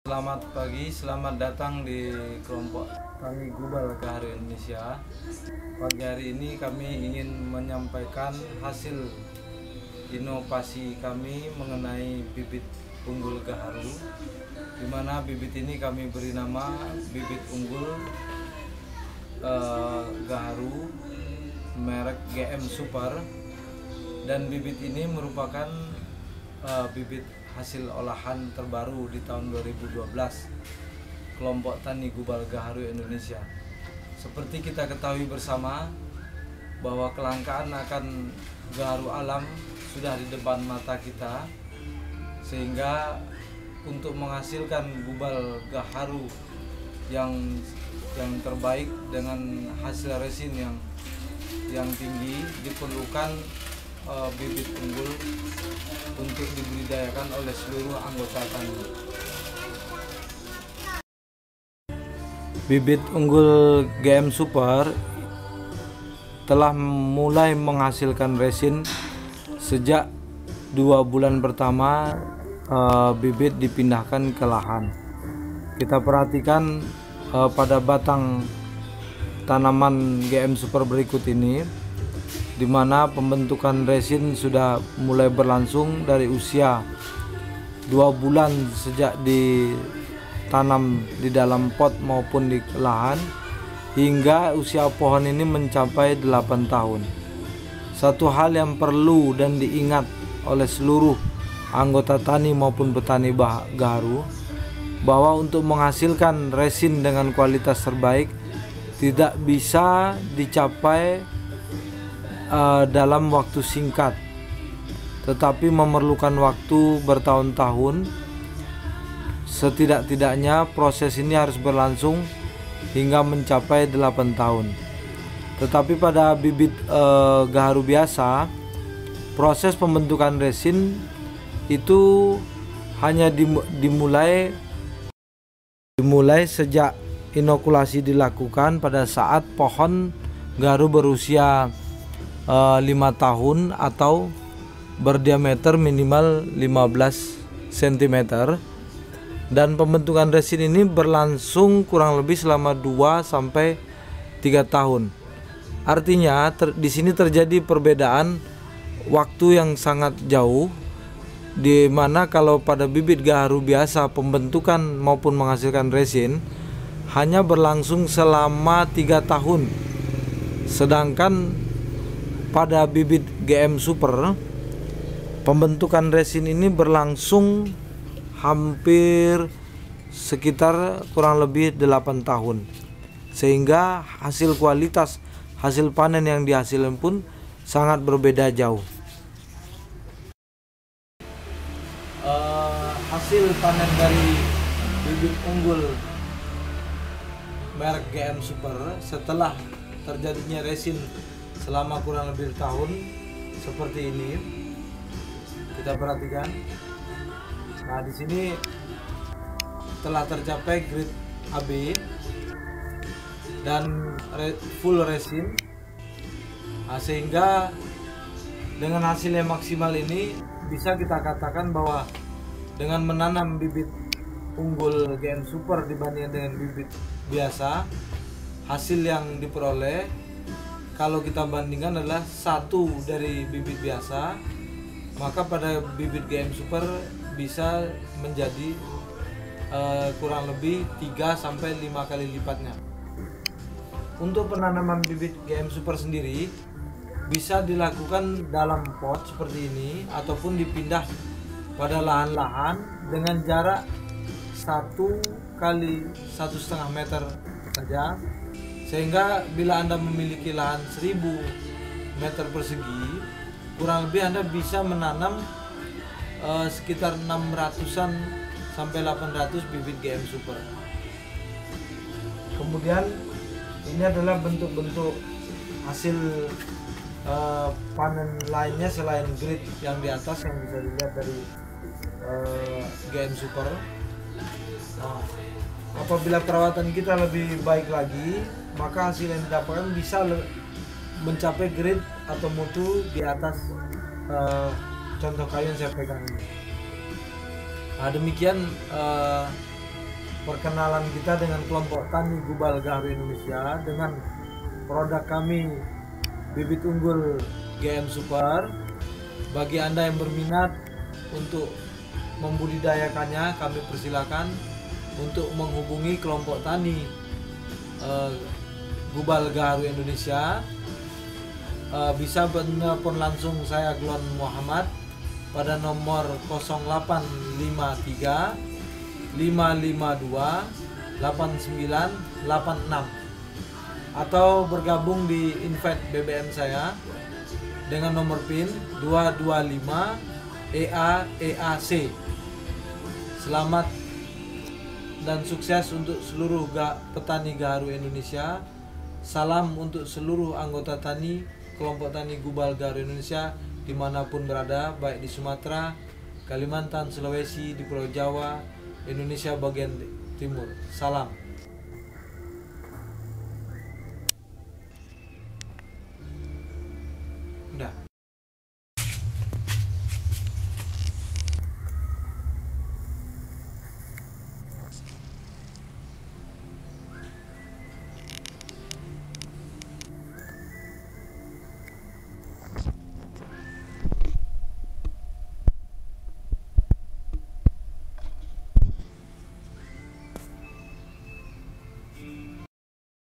Selamat pagi, selamat datang di kelompok Tani Gubal Gaharu Indonesia. Pagi hari ini kami ingin menyampaikan hasil inovasi kami mengenai bibit unggul gaharu, di mana bibit ini kami beri nama bibit unggul gaharu merek GM Super, dan bibit ini merupakan bibit hasil olahan terbaru di tahun 2012 kelompok Tani Gubal Gaharu Indonesia. Seperti kita ketahui bersama bahwa kelangkaan akan gaharu alam sudah di depan mata kita, sehingga untuk menghasilkan gubal gaharu yang terbaik dengan hasil resin yang tinggi diperlukan bibit unggul untuk dibudidayakan oleh seluruh anggota tani. Bibit unggul GM Super telah mulai menghasilkan resin sejak 2 bulan pertama bibit dipindahkan ke lahan. Kita perhatikan pada batang tanaman GM Super berikut ini, di mana pembentukan resin sudah mulai berlangsung dari usia 2 bulan sejak ditanam di dalam pot maupun di lahan hingga usia pohon ini mencapai 8 tahun. Satu hal yang perlu dan diingat oleh seluruh anggota tani maupun petani gaharu, bahwa untuk menghasilkan resin dengan kualitas terbaik tidak bisa dicapai dalam waktu singkat, tetapi memerlukan waktu bertahun-tahun. Setidak-tidaknya proses ini harus berlangsung hingga mencapai 8 tahun. Tetapi pada bibit gaharu biasa, proses pembentukan resin itu hanya dimulai sejak inokulasi dilakukan pada saat pohon gaharu berusia 5 tahun atau berdiameter minimal 15 cm, dan pembentukan resin ini berlangsung kurang lebih selama 2-3 tahun. Artinya di sini terjadi perbedaan waktu yang sangat jauh, di mana kalau pada bibit gaharu biasa pembentukan maupun menghasilkan resin hanya berlangsung selama 3 tahun, sedangkan pada bibit GM Super pembentukan resin ini berlangsung hampir sekitar kurang lebih 8 tahun, sehingga hasil panen yang dihasilkan pun sangat berbeda jauh. Hasil panen dari bibit unggul merek GM Super setelah terjadinya resin selama kurang lebih tahun seperti ini, kita perhatikan. Nah, di sini telah tercapai grade AB dan full resin. Nah, sehingga dengan hasil yang maksimal ini bisa kita katakan bahwa dengan menanam bibit unggul GM Super dibandingkan dengan bibit biasa, hasil yang diperoleh kalau kita bandingkan adalah 1 dari bibit biasa, maka pada bibit GM Super bisa menjadi kurang lebih 3-5 kali lipatnya. Untuk penanaman bibit GM Super sendiri bisa dilakukan dalam pot seperti ini ataupun dipindah pada lahan-lahan dengan jarak 1 kali 1,5 meter saja, sehingga bila Anda memiliki lahan 1000 meter persegi, kurang lebih Anda bisa menanam sekitar 600-an sampai 800 bibit GM Super. Kemudian ini adalah bentuk-bentuk hasil panen lainnya selain grid yang di atas yang bisa dilihat dari GM Super. Nah, apabila perawatan kita lebih baik lagi, maka hasil yang didapatkan bisa mencapai grade atau mutu di atas contoh kayu yang saya pegang ini. Nah, demikian perkenalan kita dengan kelompok tani Gubal Gaharu Indonesia dengan produk kami bibit unggul GM Super. Bagi Anda yang berminat untuk membudidayakannya, kami persilakan untuk menghubungi kelompok tani Gubal Gaharu Indonesia. Bisa menelpon langsung saya, Glon Muhammad, pada nomor 0853 552 8986 atau bergabung di invite BBM saya dengan nomor PIN 225 EAC. Selamat dan sukses untuk seluruh petani gaharu Indonesia. Salam untuk seluruh anggota tani kelompok tani Gubal Gaharu Indonesia dimanapun berada, baik di Sumatera, Kalimantan, Sulawesi, di Pulau Jawa, Indonesia bagian timur. Salam. Udah.